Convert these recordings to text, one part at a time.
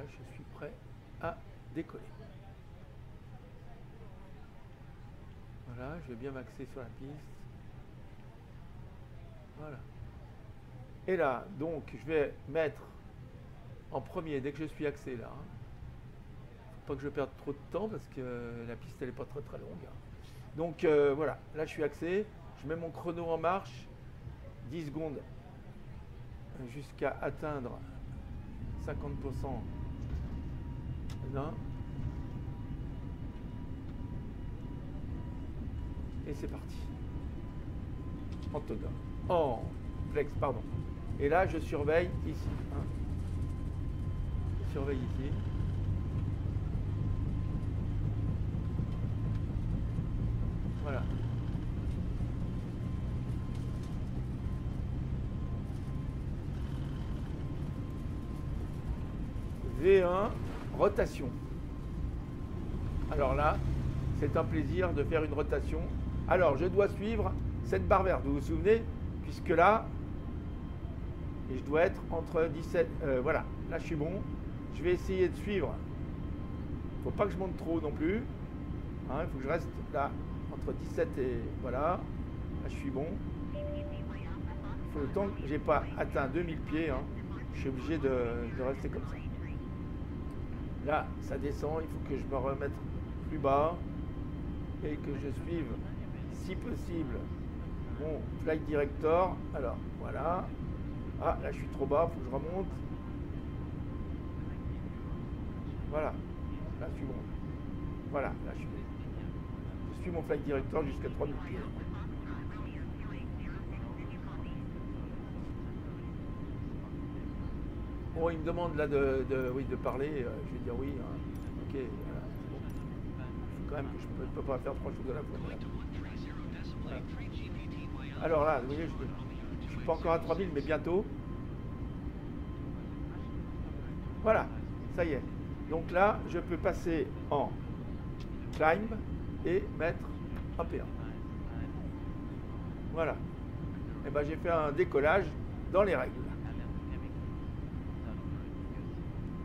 là, je suis prêt à décoller. Voilà, je vais bien m'axer sur la piste. Voilà. Et là, donc, je vais mettre en premier, dès que je suis axé là. Faut pas que je perde trop de temps parce que la piste, elle n'est pas très très longue. Donc, voilà, là, je suis axé. Je mets mon chrono en marche. 10 secondes jusqu'à atteindre 50% là. Et c'est parti. En toga. En flex, pardon. Et là, je surveille ici. Hein. Je surveille ici. Voilà. V1, rotation. Alors là, c'est un plaisir de faire une rotation. Alors, je dois suivre cette barre verte, vous vous souvenez? Puisque là, et je dois être entre 17... voilà, là je suis bon. Je vais essayer de suivre. Il ne faut pas que je monte trop non plus. Hein, il faut que je reste là, entre 17 et... Voilà. Là, je suis bon. Il faut le temps que je n'ai pas atteint 2000 pieds. Hein, je suis obligé de rester comme ça. Là, ça descend. Il faut que je me remette plus bas. Et que je suive, si possible, mon flight director. Alors, voilà. Ah, là, je suis trop bas. Il faut que je remonte. Voilà. Là, je suis bon. Voilà. Là, je suis bon. Je suis mon flight director jusqu'à 3000 pieds. Bon, il me demande là oui, de parler. Je vais dire oui. Hein. Ok, voilà, c'est bon. Il faut quand même que je ne peux pas faire 3 choses à la fois. Voilà. Alors là, vous voyez, je ne suis pas encore à 3000, mais bientôt. Voilà, ça y est. Donc là, je peux passer en climb et mettre un P1. Voilà. Et ben j'ai fait un décollage dans les règles.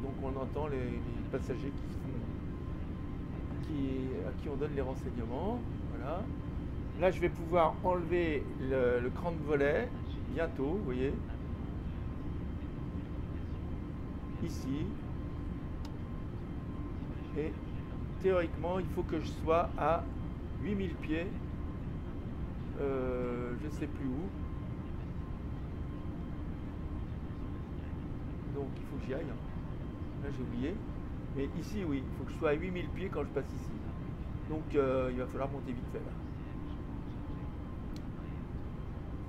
Donc on entend les passagers à qui on donne les renseignements. Voilà. Là je vais pouvoir enlever le cran de volet bientôt, vous voyez. Ici. Et théoriquement il faut que je sois à 8000 pieds. Je ne sais plus où. Donc il faut que j'y aille. Là j'ai oublié. Mais ici oui, il faut que je sois à 8000 pieds quand je passe ici. Donc il va falloir monter vite fait là.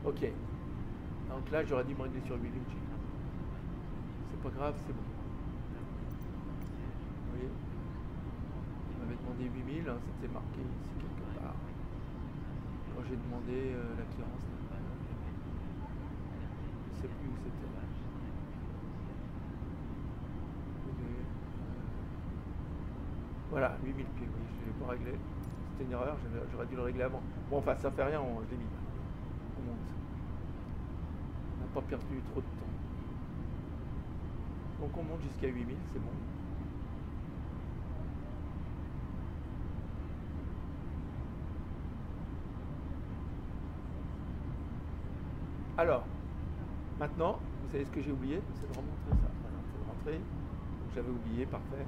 Ok. Donc là j'aurais dû me régler sur 8000. C'est pas grave, c'est bon. Vous voyez, on m'avait demandé 8000, hein, c'était marqué ici quelque part. Quand j'ai demandé la clearance, je ne sais plus où c'était. Voilà, 8000 pieds, oui, je ne l'ai pas réglé. C'était une erreur, j'aurais dû le régler avant. Bon, enfin, ça fait rien, je l'ai mis. On monte. On n'a pas perdu trop de temps. Donc on monte jusqu'à 8000, c'est bon. Alors, maintenant, vous savez ce que j'ai oublié? C'est de remontrer ça. Voilà, il faut le rentrer. Donc j'avais oublié, parfait.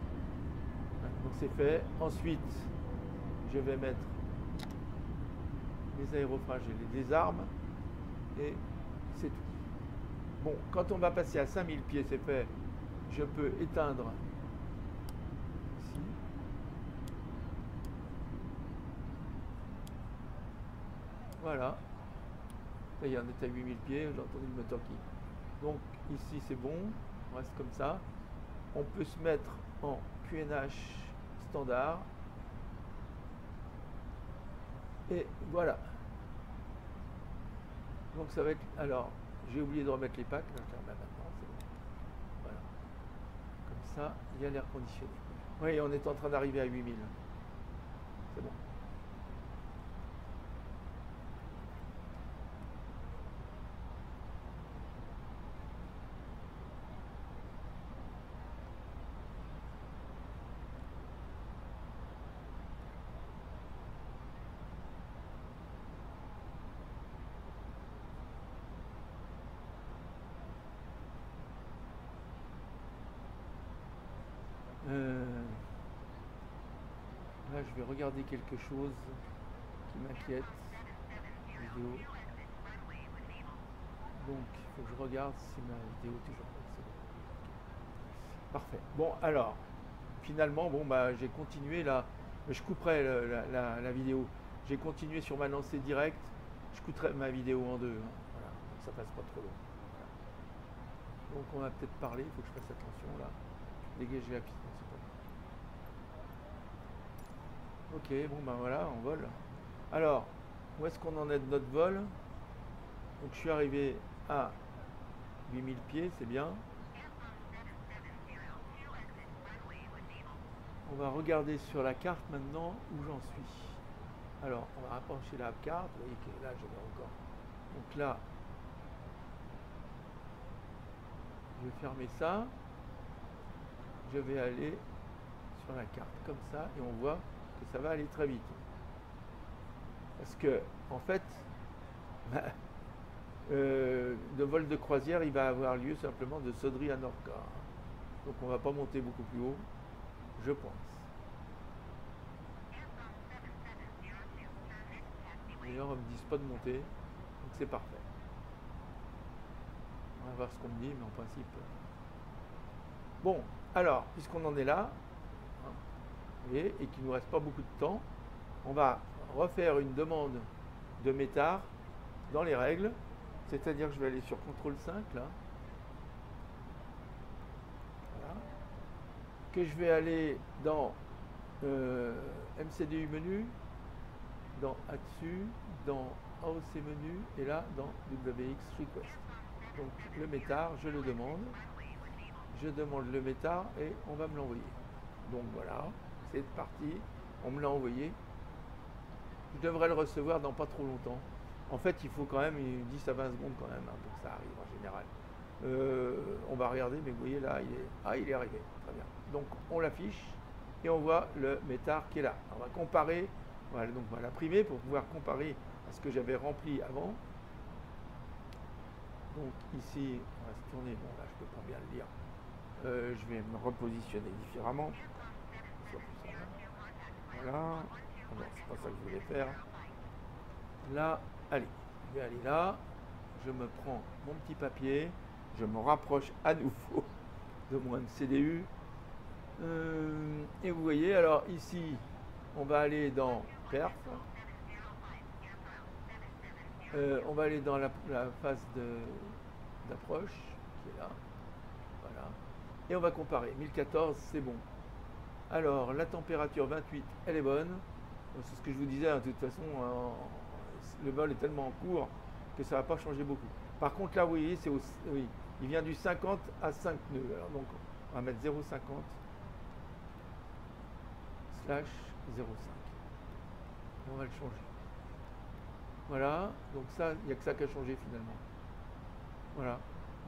Donc c'est fait. Ensuite, je vais mettre les aérofrages, je les désarme. Et c'est tout. Bon, quand on va passer à 5000 pieds, c'est fait. Je peux éteindre ici. Voilà. Ça y est, on est à 8000 pieds, j'ai entendu le moteur qui. Donc ici c'est bon, on reste comme ça. On peut se mettre en QNH standard. Et voilà. Donc ça va être. Alors, j'ai oublié de remettre les packs. Donc là, maintenant, c'est bon. Voilà. Comme ça, il y a l'air conditionné. Oui, on est en train d'arriver à 8000. C'est bon. Là, je vais regarder quelque chose qui m'inquiète. Vidéo. Donc, il faut que je regarde si ma vidéo est toujours fonctionne. Parfait. Bon, alors, finalement, bon, bah, j'ai continué là. Je couperai la vidéo. J'ai continué sur ma lancée directe. Je couperai ma vidéo en deux. Hein. Voilà, donc ça passe pas trop long. Voilà. Donc, on va peut-être parler. Il faut que je fasse attention là. Dégager la piste. Ok, bon ben voilà, on vole. Alors, où est-ce qu'on en est de notre vol? Donc je suis arrivé à 8000 pieds, c'est bien. On va regarder sur la carte maintenant où j'en suis. Alors, on va rapprocher la carte. Vous voyez que là, je vais encore. Donc là, je vais fermer ça. Je vais aller sur la carte comme ça et on voit que ça va aller très vite. Parce que, en fait, le vol de croisière, il va avoir lieu simplement de Sodri à Norca. Donc on ne va pas monter beaucoup plus haut, je pense. D'ailleurs, on ne me dit pas de monter, donc c'est parfait. On va voir ce qu'on me dit, mais en principe... Bon, alors, puisqu'on en est là, hein, et qu'il ne nous reste pas beaucoup de temps, on va refaire une demande de METAR dans les règles, c'est-à-dire que je vais aller sur CTRL 5 là, voilà, que je vais aller dans MCDU menu, dans A-dessus, dans AOC menu et là dans WX Request. Donc le METAR, je le demande le METAR et on va me l'envoyer. Donc voilà, c'est parti, on me l'a envoyé. Je devrais le recevoir dans pas trop longtemps. En fait, il faut quand même 10 à 20 secondes quand même hein, pour que ça arrive en général. On va regarder, mais vous voyez là, il est arrivé. Très bien. Donc on l'affiche et on voit le METAR qui est là. On va comparer, voilà, donc on va l'imprimer pour pouvoir comparer à ce que j'avais rempli avant. Donc ici, on va se tourner, bon là je peux pas bien le lire. Je vais me repositionner différemment. Voilà. Non, c'est pas ça que je voulais faire. Là, allez, je vais aller là. Je me prends mon petit papier. Je me rapproche à nouveau de mon MCDU. Et vous voyez, alors ici, on va aller dans Perf. On va aller dans la phase d'approche, qui est là. Voilà. Et on va comparer. 1014, c'est bon. Alors, la température 28, elle est bonne. C'est ce que je vous disais, hein, de toute façon, le vol est tellement court que ça ne va pas changer beaucoup. Par contre, là, vous voyez, oui, il vient du 50 à 5 nœuds. Alors, donc, on va mettre 0,50 /0,5. On va le changer. Voilà, donc ça, il n'y a que ça qui a changé finalement. Voilà,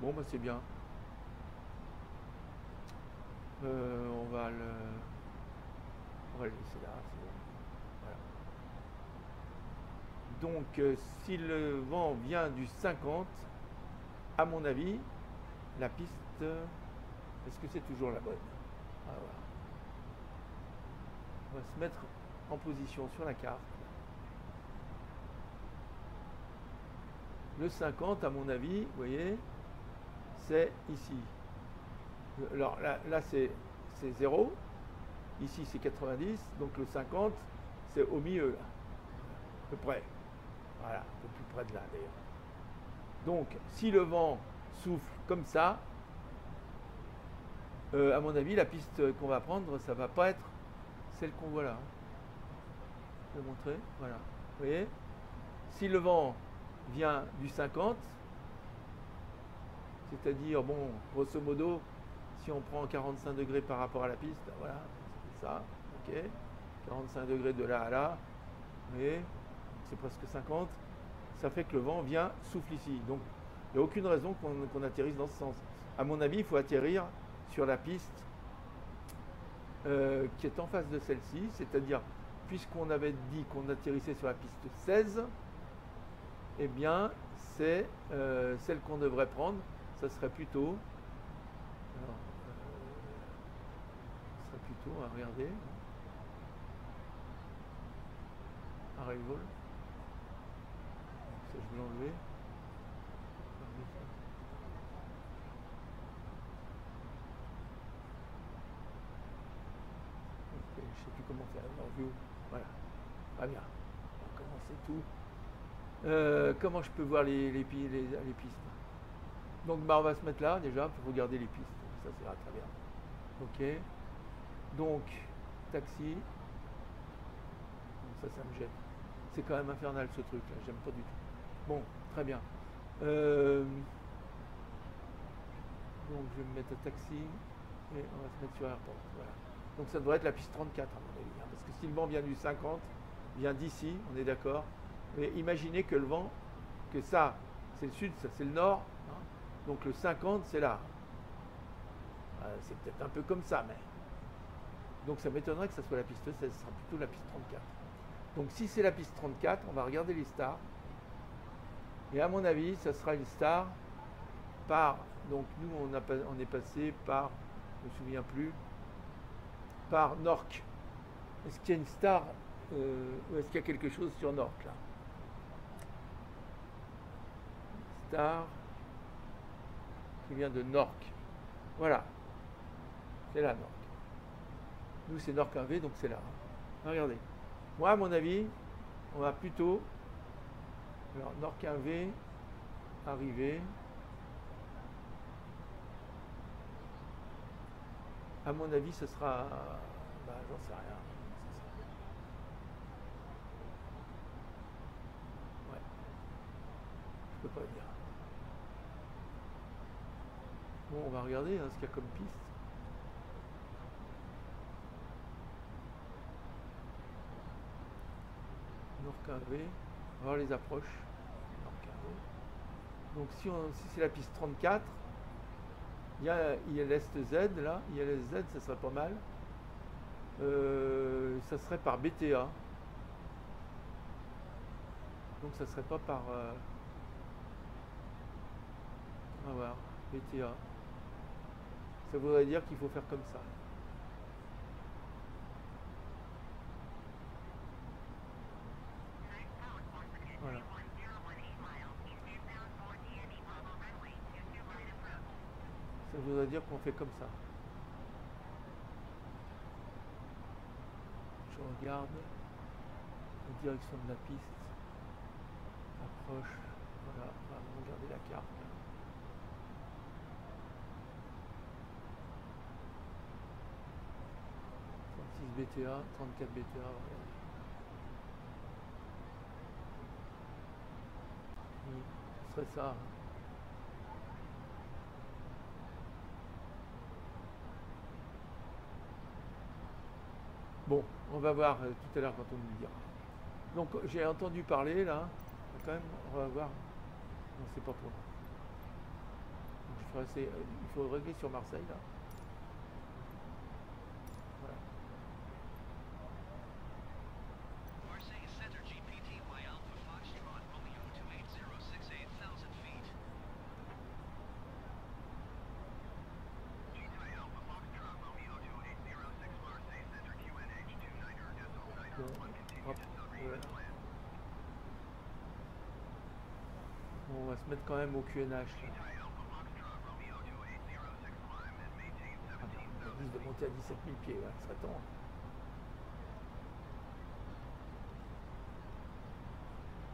bon, bah, c'est bien. On va le laisser là, c'est bon. Voilà. Donc, si le vent vient du 50, à mon avis, la piste, est-ce que c'est toujours la bonne? Ah, voilà. On va se mettre en position sur la carte. Le 50, à mon avis, vous voyez, c'est ici. Alors là c'est 0, ici c'est 90, donc le 50 c'est au milieu là, à peu près, voilà, un peu plus près de là d'ailleurs. Donc si le vent souffle comme ça, à mon avis la piste qu'on va prendre, ça va pas être celle qu'on voit là. Je vais montrer, voilà, vous voyez, si le vent vient du 50, c'est-à-dire, bon, grosso modo, si on prend 45 degrés par rapport à la piste, voilà, c'est ça, ok, 45 degrés de là à là, mais c'est presque 50, ça fait que le vent vient, souffle ici. Donc, il n'y a aucune raison qu'on atterrisse dans ce sens. À mon avis, il faut atterrir sur la piste qui est en face de celle-ci, c'est-à-dire, puisqu'on avait dit qu'on atterrissait sur la piste 16, eh bien, c'est celle qu'on devrait prendre. Ça serait plutôt, alors, regarder, arrival. Donc ça, je vais l'enlever. Je ne sais plus comment faire l'overview. Voilà. Très bien. On va commencer tout. Comment je peux voir les pistes? Donc bah, on va se mettre là déjà pour regarder les pistes. Ça ira très bien. Ok. Donc, taxi. Ça me gêne. C'est quand même infernal ce truc là. J'aime pas du tout. Bon, très bien. Donc je vais me mettre à taxi et on va se mettre sur airport. Voilà. Donc ça devrait être la piste 34 à mon avis. Hein, parce que si le vent vient du 50, vient d'ici, on est d'accord. Mais imaginez que le vent, que ça, c'est le sud, ça c'est le nord. Hein, donc le 50, c'est là. C'est peut-être un peu comme ça, mais. Donc ça m'étonnerait que ça soit la piste 16, ce sera plutôt la piste 34. Donc si c'est la piste 34, on va regarder les stars. Et à mon avis, ça sera une star par. Donc nous, on est passé par, je ne me souviens plus, par Nork. Est-ce qu'il y a une star ou est-ce qu'il y a quelque chose sur Nork là? Star qui vient de Nork. Voilà. C'est là, Nork. Nous, c'est Nork 1V, donc c'est là. Regardez. Moi, à mon avis, on va plutôt. Alors, Nork 1V, arrivé. À mon avis, ce sera. Bah, j'en sais rien. Ouais. Je peux pas dire. Bon, on va regarder hein, ce qu'il y a comme piste. Nork 1V, on va voir les approches. Nork 1V. Donc si c'est la piste 34, il y a l'Est Z là, il y a l'Est Z, ça serait pas mal. Ça serait par BTA. Donc ça serait pas par. On va voir, BTA. Ça voudrait dire qu'il faut faire comme ça. Voilà. Ça voudrait dire qu'on fait comme ça. Je regarde la direction de la piste. Approche. Voilà, on va regarder la carte. 36 BTA, 34 BTA. Ce serait ça. Bon, on va voir tout à l'heure quand on nous le dira. Donc j'ai entendu parler là, quand même, on va voir. Non, c'est pas pour nous. Il faut régler sur Marseille là. Voilà. Hop, voilà. Bon, on va se mettre quand même au QNH là. De monter à 17 000 pieds, ouais, ce serait temps.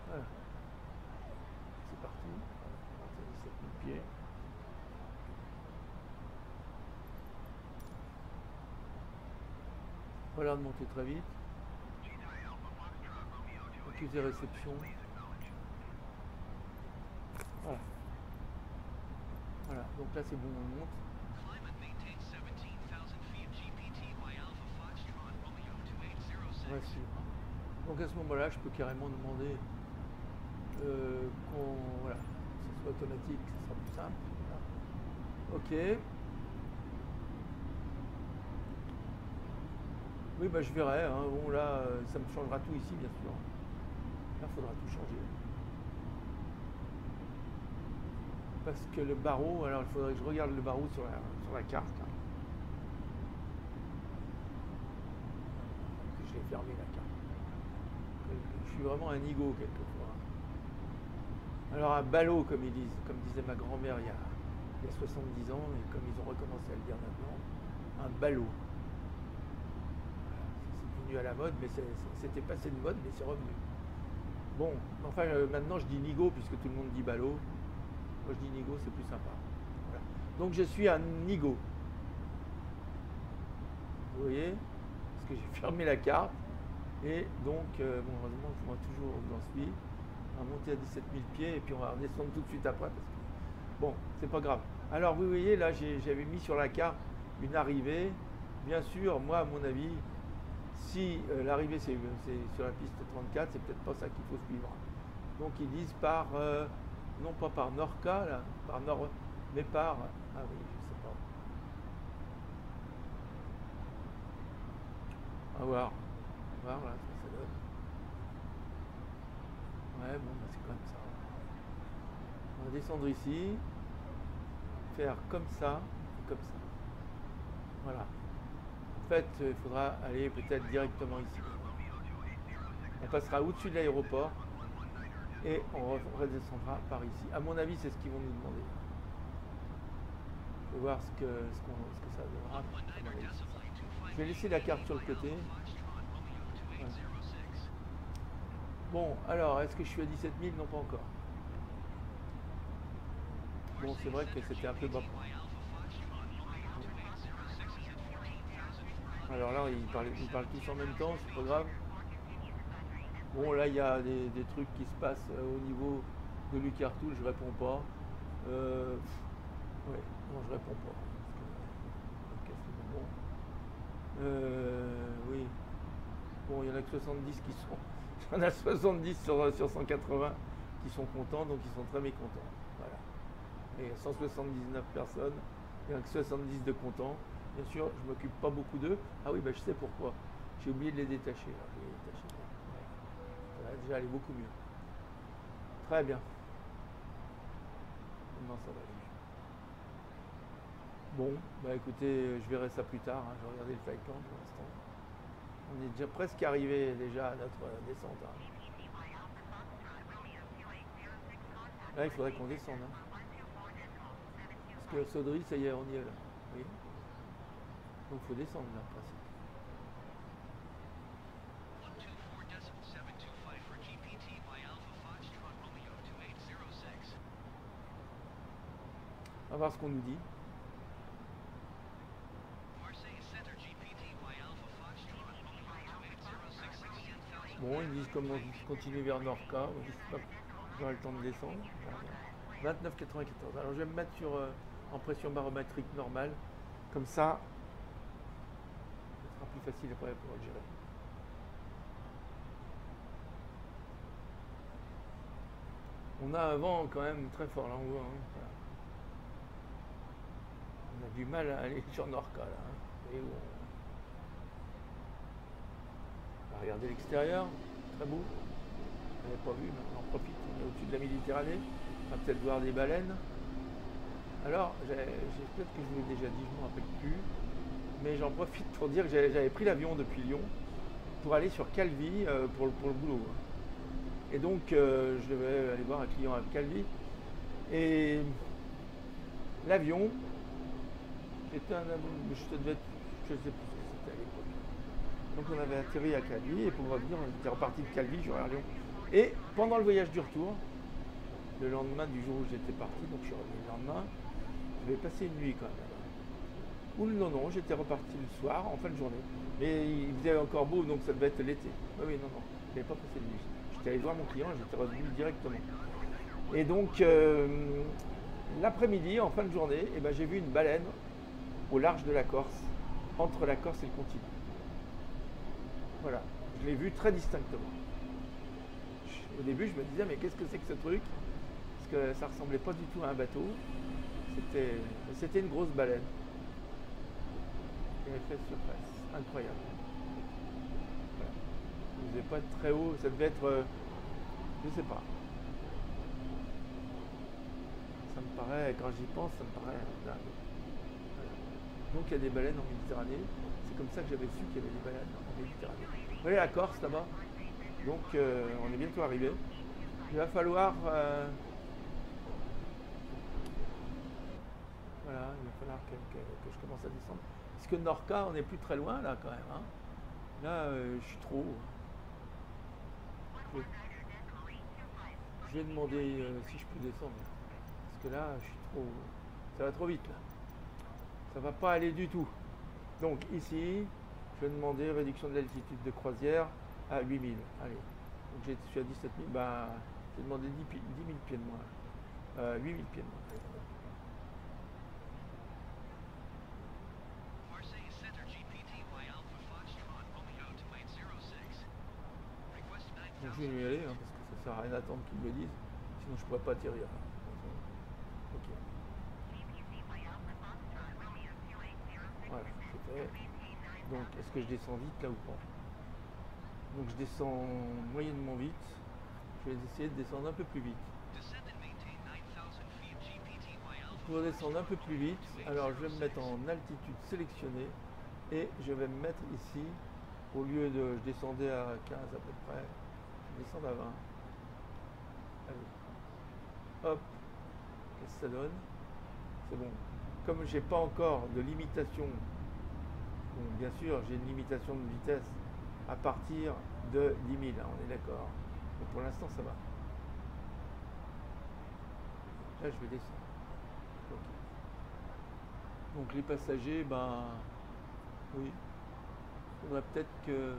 Voilà. C'est parti. On monte à 17 000 pieds. Voilà de monter très vite. Accusé réception. Voilà. Voilà, donc là c'est bon, on monte. On va suivre. Donc à ce moment-là, je peux carrément demander voilà, que ce soit automatique, ce sera plus simple. Voilà. Ok. Oui, bah je verrai. Hein. Bon là, ça me changera tout ici, bien sûr. Là, il faudra tout changer. Parce que le barreau, alors il faudrait que je regarde le barreau sur la carte. Hein. Je l'ai fermé la carte. Je suis vraiment un nigo quelquefois. Alors un ballot, comme ils disent, comme disait ma grand-mère il y a 70 ans, et comme ils ont recommencé à le dire maintenant, un ballot. C'est devenu à la mode, mais c'était passé de mode, mais c'est revenu. Bon, enfin maintenant je dis nigo puisque tout le monde dit ballot. Moi je dis nigo, c'est plus sympa. Voilà. Donc je suis un nigo. Vous voyez? Parce que j'ai fermé la carte. Et donc, bon, heureusement, je vois toujours où j'en suis. On va monter à 17 000 pieds et puis on va redescendre tout de suite après. Parce que, bon, c'est pas grave. Alors, vous voyez, là, j'avais mis sur la carte une arrivée. Bien sûr, moi, à mon avis, si l'arrivée c'est sur la piste 34, c'est peut-être pas ça qu'il faut suivre. Donc, ils disent par, non pas par Norca, là, par Nord, mais par, ah oui, je sais pas. On va voir. Là, ce que ça donne. Ouais, bon, bah, c'est comme ça. On va descendre ici, faire comme ça, et comme ça. Voilà. En fait, il faudra aller peut-être directement ici. On passera au-dessus de l'aéroport et on redescendra par ici. À mon avis, c'est ce qu'ils vont nous demander. Je vais voir ce que ça donnera. Je vais laisser la carte sur le côté. Voilà. Bon, alors, est-ce que je suis à 17 000? Non, pas encore. Bon, c'est vrai que c'était un peu bas. Alors là, ils parlent tous en même temps, c'est pas grave. Bon, là, il y a des trucs qui se passent au niveau de Luc Artoul, je réponds pas. Ouais, non, je réponds pas. Bon. Oui. Bon, il y en a que 70 qui sont. Il y en a 70 sur 180 qui sont contents, donc ils sont très mécontents. Voilà. Et 179 personnes, il n'y en a que 70 de contents. Bien sûr, je ne m'occupe pas beaucoup d'eux. Ah oui, bah, je sais pourquoi. J'ai oublié de les détacher. Là. Je vais les détacher. Ça va déjà aller beaucoup mieux. Très bien. Maintenant, ça va aller mieux. Bon, bah écoutez, je verrai ça plus tard. Hein. Je vais regarder le flight plan pour l'instant. On est déjà presque arrivé déjà à notre descente. Hein. Là, il faudrait qu'on descende. Hein. Parce que Sodri, ça y est, on y est là. Oui. Donc il faut descendre là, en principe. On va voir ce qu'on nous dit. Bon, ils disent comment continuer vers Norca. J'aurai le temps de descendre. 29,94. Alors je vais me mettre sur en pression barométrique normale. Comme ça, ce sera plus facile après pour le gérer. On a un vent quand même très fort là, on voit. Hein. Voilà. On a du mal à aller sur Norca là. Hein. Et où on va regarder l'extérieur, très beau. Je n'avais pas vu, mais on en profite. On est au-dessus de la Méditerranée. On va peut-être voir des baleines. Alors, peut-être que je vous l'ai déjà dit, je ne me rappelle plus. Mais j'en profite pour dire que j'avais pris l'avion depuis Lyon pour aller sur Calvi pour le boulot. Et donc, je devais aller voir un client à Calvi. Et l'avion, c'était un avion, je ne sais plus ce que c'était à l'époque. Donc on avait atterri à Calvi et pour revenir, on était reparti de Calvi, je à Lyon. Et pendant le voyage du retour, le lendemain du jour où j'étais parti, donc je suis revenu le lendemain, j'avais passé une nuit quand même. Ou non, j'étais reparti le soir, en fin de journée. Mais il faisait encore beau, donc ça devait être l'été. Oui, non, je n'avais pas passé de nuit. J'étais allé voir mon client, j'étais revenu directement. Et donc, l'après-midi, en fin de journée, eh ben, j'ai vu une baleine au large de la Corse, entre la Corse et le continent. Voilà, je l'ai vu très distinctement. Au début, je me disais, mais qu'est-ce que c'est que ce truc? Parce que ça ressemblait pas du tout à un bateau. C'était une grosse baleine. Qui avait fait surface. Incroyable. Voilà. Ça devait pas être très haut, ça devait être... je sais pas. Ça me paraît, quand j'y pense, ça me paraît dingue. Voilà. Donc il y a des baleines en Méditerranée. C'est comme ça que j'avais su qu'il y avait des baleines en Méditerranée. Vous voyez la Corse là-bas? Donc on est bientôt arrivé. Il va falloir voilà, il va falloir que je commence à descendre. Parce que Norca, on n'est plus très loin là quand même, hein. Là, je suis trop haut. Je, je vais demander si je peux descendre. Parce que là, je suis trop. Ça va trop vite là. Ça va pas aller du tout. Donc ici, je vais demander réduction de l'altitude de croisière à 8000. Allez. Donc je suis à 17 000. Bah, j'ai demandé 10 000 pieds de moins. 8 000 pieds de moins. Donc je vais y aller, hein, parce que ça sert à rien d'attendre qu'ils me le disent. Sinon je pourrais pas atterrir. Ok. Voilà, c'est fait. Donc est-ce que je descends vite là ou pas? Donc je descends moyennement vite. Je vais essayer de descendre un peu plus vite. Pour descendre un peu plus vite, alors je vais me mettre en altitude sélectionnée et je vais me mettre ici, au lieu de, je descendais à 15 à peu près, je descends à 20. Allez, hop, qu'est-ce que ça donne? C'est bon. Comme j'ai pas encore de limitation, bon, bien sûr j'ai une limitation de vitesse à partir de 10 000, hein, on est d'accord. Mais pour l'instant ça va. Là je vais descendre. Okay. Donc les passagers, ben oui, il faudrait peut-être que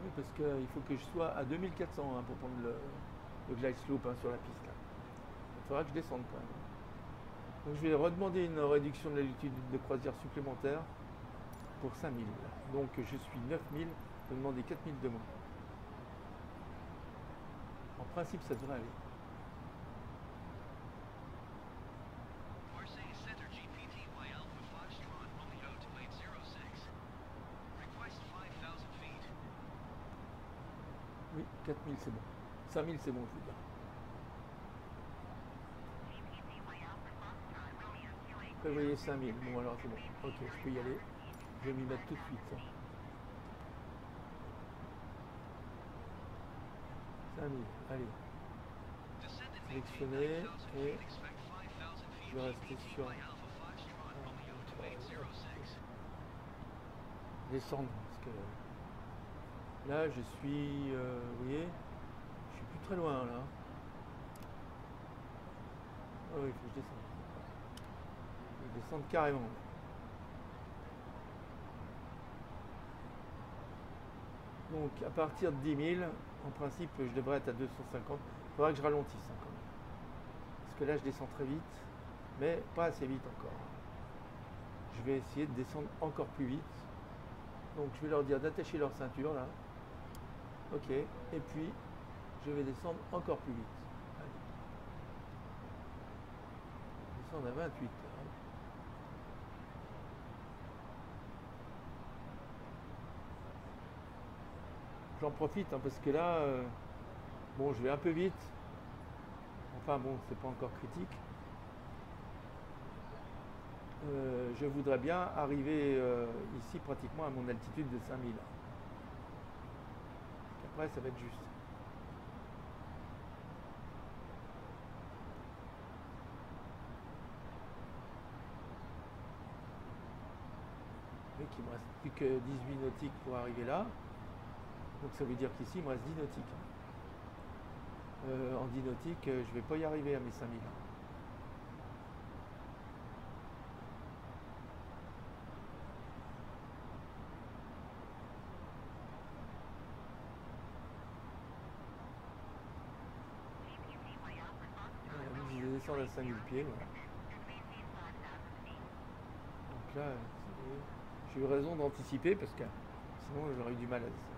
oui, parce qu'il faut que je sois à 2400 hein, pour prendre le glide slope hein, sur la piste. Là. Il faudra que je descende quand même. Donc je vais redemander une réduction de l'altitude de croisière supplémentaire pour 5000. Donc je suis 9000, je vais demander 4000 de moins. En principe ça devrait aller. Oui, 4000 c'est bon. 5000 c'est bon, je veux dire. Prévoyez 5000. Bon alors c'est bon. Ok, je peux y aller. Je vais m'y mettre tout de suite. 5000, allez. Sélectionner et je vais rester sur descendre parce que là je suis vous voyez, je suis plus très loin là. Oh oui, il faut que je descende. Je vais descendre carrément. Donc à partir de 10 000, en principe je devrais être à 250. Il faudra que je ralentisse hein, quand même. Parce que là je descends très vite, mais pas assez vite encore. Je vais essayer de descendre encore plus vite. Donc je vais leur dire d'attacher leur ceinture là. Ok, et puis je vais descendre encore plus vite. Allez. Descendre à 28. Là. J'en profite hein, parce que là, bon, je vais un peu vite. Enfin bon, c'est pas encore critique. Je voudrais bien arriver ici pratiquement à mon altitude de 5000. Après, ça va être juste. Et qu'il me reste plus que 18 nautiques pour arriver là. Donc ça veut dire qu'ici, il me reste 10 nautiques. En 10 nautiques, je ne vais pas y arriver à mes 5000. Je vais descendre à 5000 pieds. Voilà. Donc là, j'ai eu raison d'anticiper parce que sinon j'aurais eu du mal à descendre.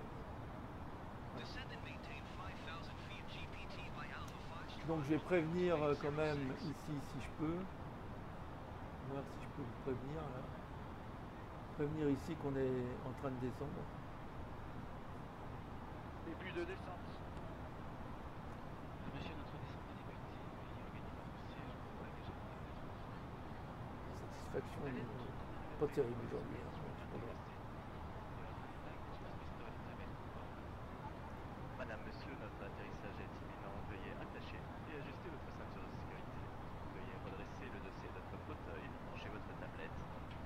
Donc je vais prévenir quand même ici si je peux. Voir si je peux vous prévenir là. Prévenir ici qu'on est en train de descendre. Début de descente. Monsieur, notre descente est débuté. Veuillez organiser votre siège pour la cage satisfaction pas terrible aujourd'hui. Hein, Madame, monsieur, notre atterrissage est imminent. Veuillez attacher et ajuster votre ceinture de sécurité. Veuillez redresser le dossier de votre fauteuil, branchez votre tablette,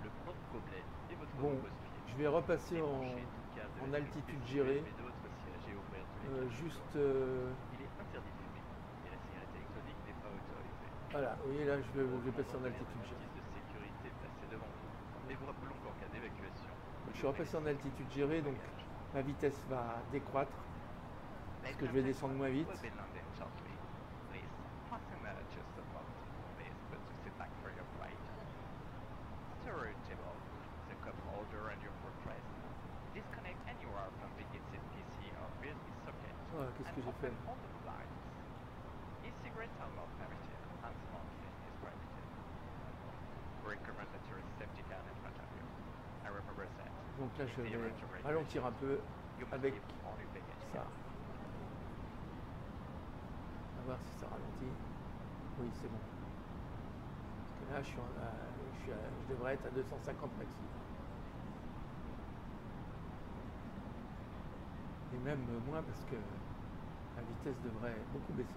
le porte-gobelet et votre bon, repose-pied. je vais repasser Débranchez tout câble de en la altitude sécurité gérée. USB de votre siège et ouvrir tous les câbles. Juste. Il est interdit de fumer et la cigarette électronique n'est pas autorisée. Voilà, vous voyez là, je vais passer en altitude gérée. De sécurité placée devant vous. Et vous rappelons qu'en cas d'évacuation, Je suis repassé en altitude gérée, donc ma vitesse va décroître. Parce que je vais descendre moins vite. Oh, qu'est-ce que j'ai fait? Donc là, je vais ralentir un peu avec ça. On va voir si ça ralentit. Oui, c'est bon. Parce que là, je devrais être à 250 maxi. Et même moins parce que la vitesse devrait beaucoup baisser.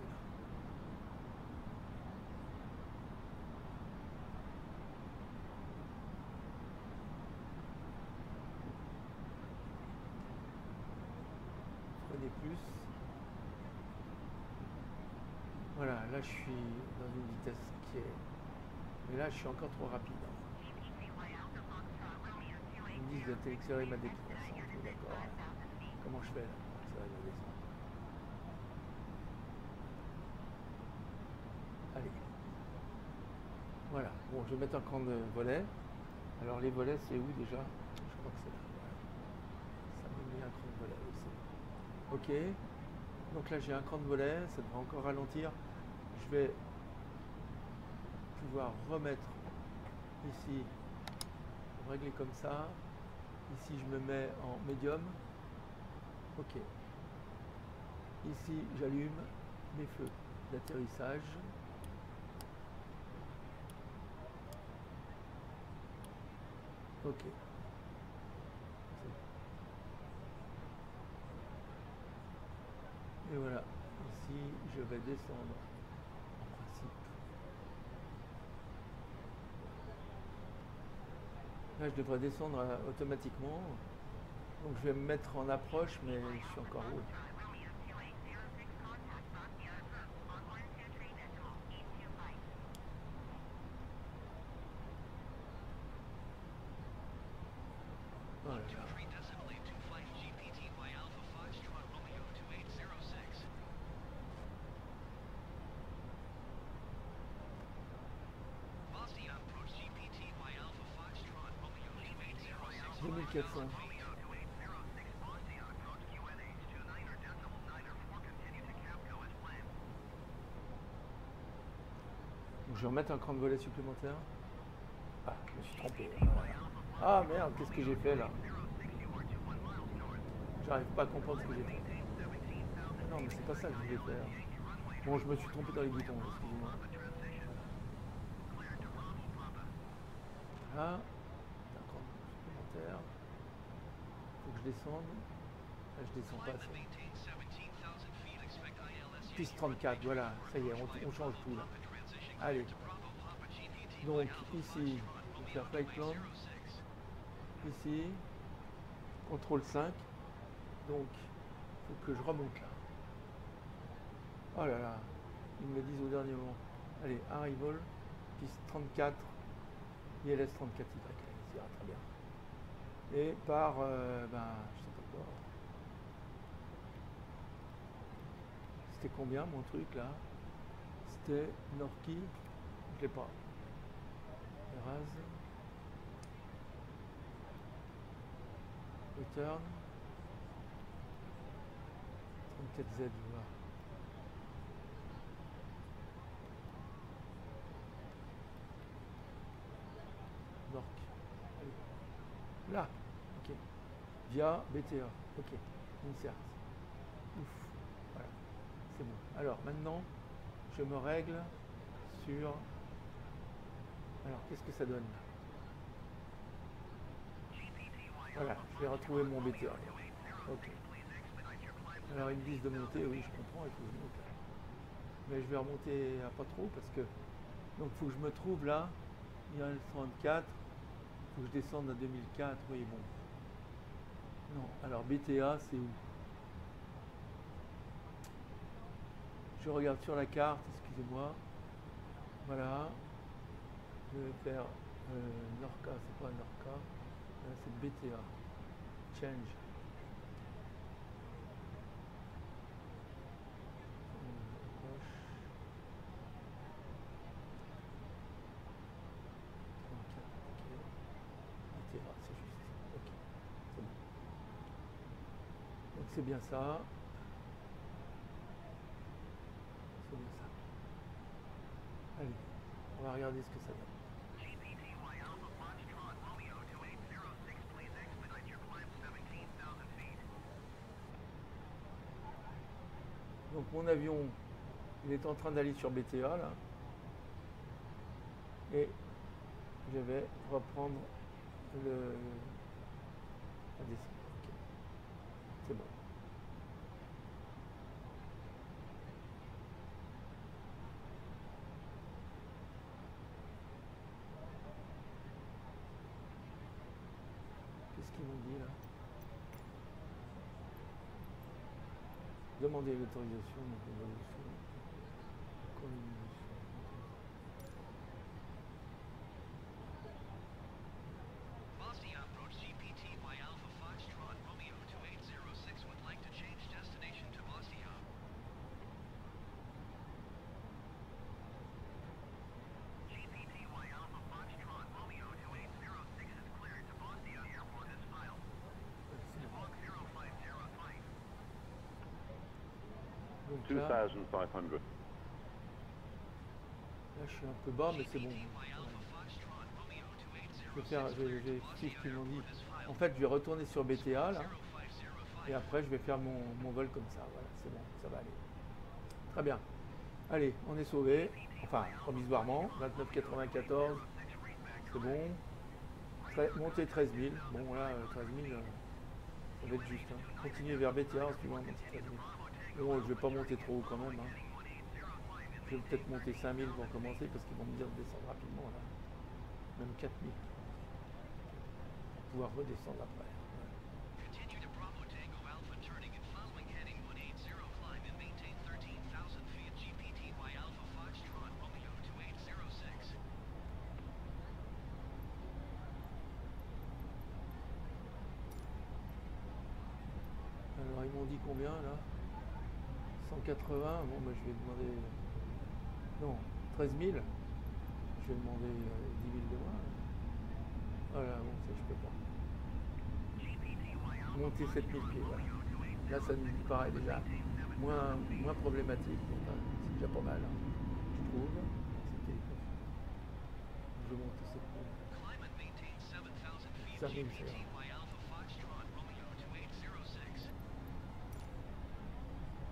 Prenez plus. Voilà, là je suis dans une vitesse qui est... Mais là je suis encore trop rapide. Ils me disent d'accélérer ma déclinaison. D'accord. Comment je fais là pour accélérer ma descente? Allez. Voilà. Bon, je vais mettre un cran de volet. Alors les volets c'est où déjà? Je crois que c'est là. Voilà. Ça m'a mis un cran de volet aussi. Ok. Donc là j'ai un cran de volet, ça devrait encore ralentir. Je vais pouvoir remettre ici, régler comme ça. Ici je me mets en médium. Ok. Ici j'allume mes feux d'atterrissage. Ok. Et voilà. Ici je vais descendre en principe. Là je devrais descendre automatiquement. Donc je vais me mettre en approche, mais je suis encore haut. Voilà. « 2400. » Je vais remettre un cran de volet supplémentaire. Ah, je me suis trompé. Ah merde, qu'est-ce que j'ai fait là? J'arrive pas à comprendre ce que j'ai fait. Non, mais c'est pas ça que je voulais faire. Bon, je me suis trompé dans les boutons, excusez-moi. Là, un cran supplémentaire. Faut que je descende. Là, je descends pas assez. Piste 34, voilà, ça y est, on change tout là. Allez. Donc ici, je vais faire flight plan. Ici, contrôle 5. Donc, il faut que je remonte là. Oh là là, ils me le disent au dernier moment. Allez, arrival, piste 34, ILS 34Y. Ça ira très bien. Et par, je sais pas quoi. C'était combien mon truc là? C'était Norki, je l'ai pas. Eraz. Return. 34Z, je vois. Nork. Là, ok. Via BTA, ok. Insert. Ouf, voilà. C'est bon. Alors maintenant, je me règle sur... Alors, qu'est-ce que ça donne là? Voilà, je vais retrouver mon BTA. Ok. Alors ils me disent de monter, oui je comprends, il faut que je monte. Mais je vais remonter à pas trop parce que. Donc il faut que je me trouve là, il y a le 34, il faut que je descende à 2004, oui bon. Non, alors BTA c'est où? Je regarde sur la carte, excusez-moi. Voilà. Je vais faire Norca, c'est pas Norca, c'est BTA. Change. Gauche. 34, ok. BTA, c'est juste. Ok, c'est bon. Donc c'est bien ça. C'est bien ça. Allez, on va regarder ce que ça donne. Donc mon avion, il est en train d'aller sur BTA là. Et je vais reprendre la descente. Ok. C'est bon. Qu'est-ce qu'ils m'ont dit là? Demander l'autorisation, donc l'évolution. Bosnia approach GPTY Alpha Foxtrot Romeo 2806 would like to change destination to Bosnia. GPTY Alpha Foxtrot Romeo 2806 is cleared to Bosnia Airport as filed. Squawk 050 Donc là, 2500. là, je suis un peu bas, mais c'est bon. Je vais suivre ce qu'ils m'ont dit. En fait, je vais retourner sur BTA là. Et après, je vais faire mon vol comme ça. Voilà, c'est bon, ça va aller. Très bien. Allez, on est sauvé. Enfin, provisoirement. 29,94. C'est bon. Monter 13 000. Bon, là, 13 000, ça va être juste. Hein. Continuer vers BTA en suivant monter 13 000. Bon, je ne vais pas monter trop haut quand même. Hein. Je vais peut-être monter 5 000 pour commencer parce qu'ils vont me dire de descendre rapidement là. Même 4 000. Pour pouvoir redescendre après. Continue to Bravo Tango Alpha turning and following heading 180 climb and maintain 13,000 feet GPTY Alpha Foxtrot Romeo 2806. Alors ils m'ont dit combien là? 180, bon bah je vais demander. Non, 13 000. Je vais demander 10 000 de moins. Voilà, bon, ça je peux pas. Monter 7 000 pieds, voilà. Là ça me paraît déjà moins problématique. Donc, c'est déjà pas mal, hein, je trouve. Je monte 7 000. 5 000, c'est là.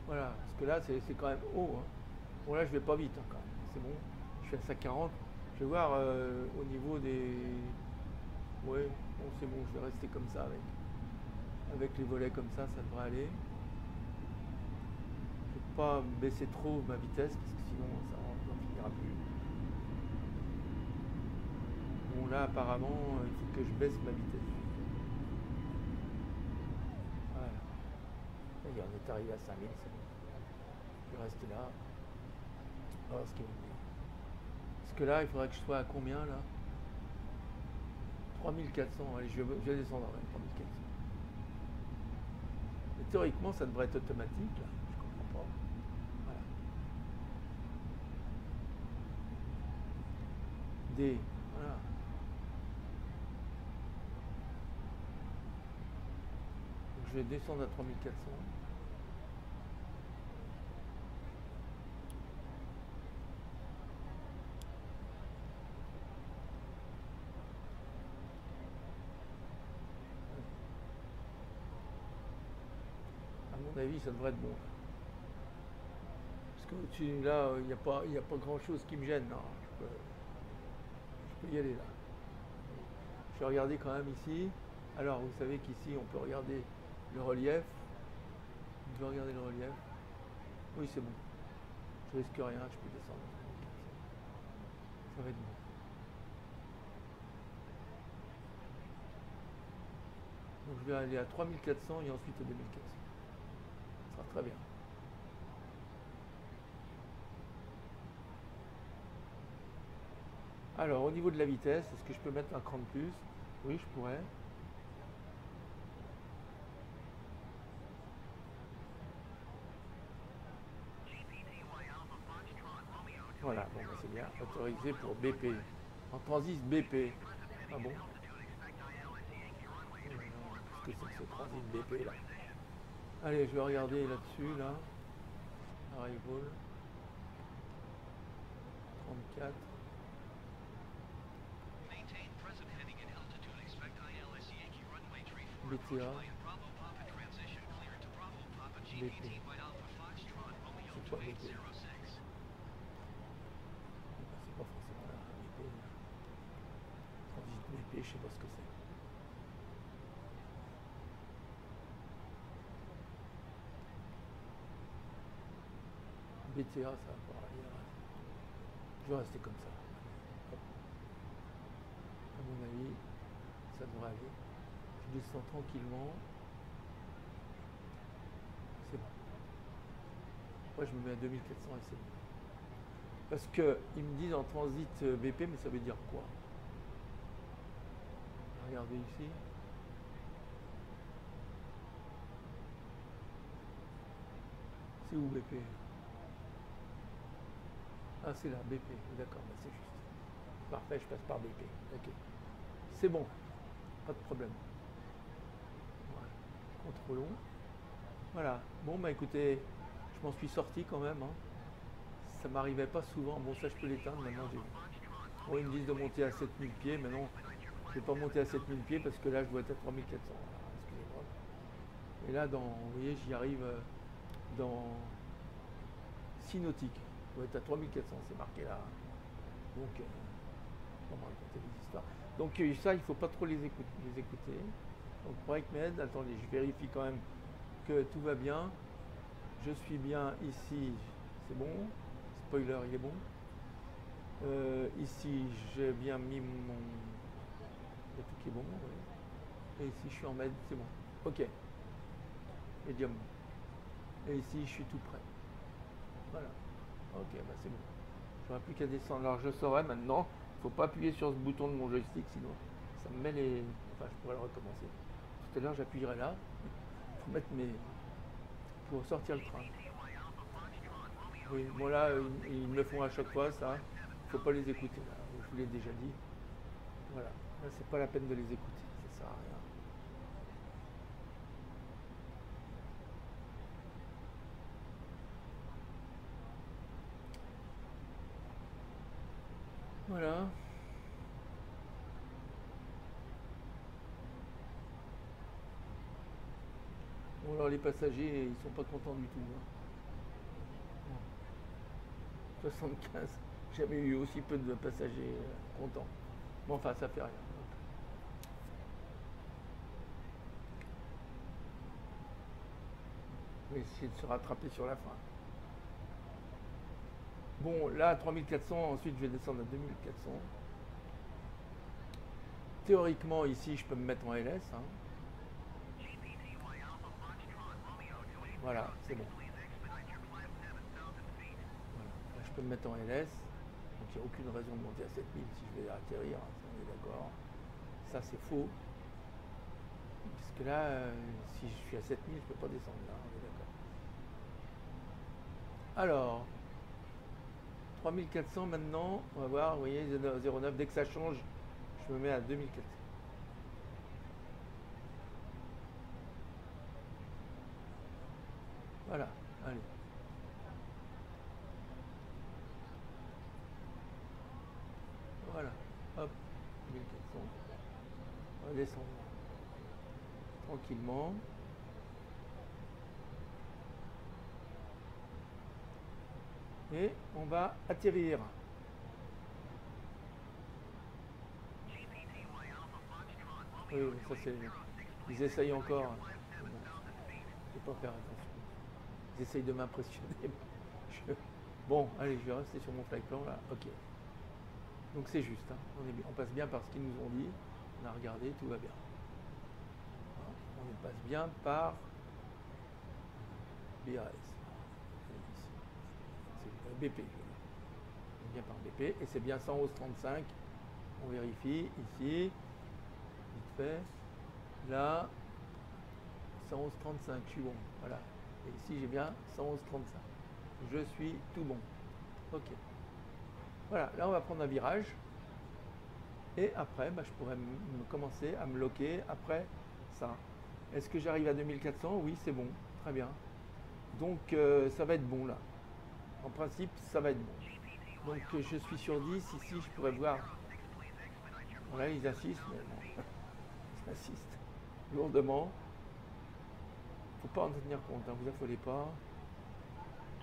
Voilà, parce que là c'est quand même haut. Hein. Bon là je vais pas vite hein, quand même, c'est bon. Je suis à 5,40. Je vais voir au niveau des. Ouais, bon c'est bon, je vais rester comme ça avec les volets comme ça devrait aller. Je ne vais pas baisser trop ma vitesse parce que sinon ça n'en finira plus. Bon là apparemment il faut que je baisse ma vitesse. Voilà. Là, on est arrivé à 5000, c'est bon. Je vais rester là. Oh, ce qu'il me dit. Parce que là, il faudrait que je sois à combien là? 3400. Allez, je vais descendre à 3400. Mais théoriquement, ça devrait être automatique là. Je comprends pas. Voilà. D. Voilà. Donc, je vais descendre à 3400. À mon avis, ça devrait être bon. Parce qu'au-dessus, là, il n'y a pas grand-chose qui me gêne. Non, je peux y aller là. Je vais regarder quand même ici. Alors, vous savez qu'ici, on peut regarder le relief. On peut regarder le relief. Oui, c'est bon. Je risque rien, je peux descendre. Ça va être bon. Donc je vais aller à 3400 et ensuite à 2400. Ça sera très bien. Alors, au niveau de la vitesse, est-ce que je peux mettre un cran de plus? Oui, je pourrais. Voilà, bon, c'est bien. Autorisé pour BP. En transit BP. Ah bon? Qu'est-ce que c'est que ce transit BP là? Allez, je vais regarder là-dessus, là. Arrival. 34. Maintain present heading and altitude. Expect ILS Yankee runway tree 4 BTA. approach by and Bravo Papa transition clear to Bravo Papa GPT by Alpha Foxtrot Romeo C'est quoi BP? 2806. C'est pas forcément là, BP. Transit BP, je sais pas ce que c'est. BTA, ça va pas aller. Je vais rester comme ça. Hop. À mon avis, ça devrait aller. Je descends tranquillement. C'est bon. Moi, je me mets à 2400 et c'est bon. Parce qu'ils me disent en transit BP, mais ça veut dire quoi? Regardez ici. C'est où BP? Ah, c'est là, BP. D'accord, bah, c'est juste. Parfait, je passe par BP. Ok. C'est bon. Pas de problème. Voilà. Contrôlons. Voilà. Bon, bah écoutez, je m'en suis sorti quand même. Hein. Ça m'arrivait pas souvent. Bon, ça, je peux l'éteindre maintenant. Bon, ils me disent de monter à 7000 pieds, mais non, je ne vais pas monter à 7000 pieds parce que là, je dois être à 3400. Voilà, excusez-moi. Et là, vous voyez, j'y arrive dans 6 nautiques. Je dois être à 3400, c'est marqué là. Donc, on va raconter des histoires. Donc, ça, il ne faut pas trop les écouter. Donc, break med, attendez, je vérifie quand même que tout va bien. Je suis bien ici, c'est bon. Spoiler, il est bon. Ici, j'ai bien mis mon... Il y a tout qui est bon. Ouais. Et ici, je suis en med, c'est bon. Ok. Medium. Et ici, je suis tout prêt. Voilà. Ok, bah c'est bon. J'aurai plus qu'à descendre. Alors, je saurai maintenant. Il ne faut pas appuyer sur ce bouton de mon joystick, sinon ça me met les... Enfin, je pourrais le recommencer. Tout à l'heure, j'appuierai là. Pour mettre mes... Pour sortir le train. Oui, bon là, ils me le font à chaque fois, ça. Il ne faut pas les écouter, là. Je vous l'ai déjà dit. Voilà. Là, c'est pas la peine de les écouter. Ça sert à rien. Voilà. Bon, alors les passagers, ils sont pas contents du tout. Hein. 75, jamais eu aussi peu de passagers contents. Bon, enfin, ça fait rien. Je vais essayer de se rattraper sur la fin. Bon, là, à 3400, ensuite, je vais descendre à 2400. Théoriquement, ici, je peux me mettre en LS. Hein. Voilà, c'est bon. Voilà. Là, je peux me mettre en LS. Donc, il n'y a aucune raison de monter à 7000 si je vais atterrir. Hein, on est d'accord. Ça, c'est faux. Parce que là, si je suis à 7000, je ne peux pas descendre là. On est d'accord. Alors, 3400 maintenant. On va voir. Vous voyez, 0,9. Dès que ça change, je me mets à 2400. Voilà, allez. Voilà, hop, 1400. On va descendre tranquillement. Et on va atterrir. Oui, oui, ça c'est. Ils essayent encore. Hein. Mais bon, je vais pas faire attention. Ils essayent de m'impressionner. Je- Bon, allez, je vais rester sur mon flag plan là. Ok. Donc c'est juste. Hein. On passe bien par ce qu'ils nous ont dit. On a regardé, tout va bien. Hein, on passe bien par BAS. C'est BP. On vient par BP. Et c'est bien 111,35. On vérifie ici. Vite fait. Là. 111,35. Je suis bon. Voilà. Et ici j'ai bien 111,35. Je suis tout bon. Ok. Voilà, là on va prendre un virage. Et après, bah, je pourrais commencer à me loquer après ça. Est-ce que j'arrive à 2400? Oui, c'est bon. Très bien. Donc ça va être bon là. En principe, ça va être bon. Donc je suis sur 10. Ici, je pourrais voir. Voilà, ils assistent. Mais bon, ils assistent lourdement. Faut pas en tenir compte. Hein, vous affolez pas.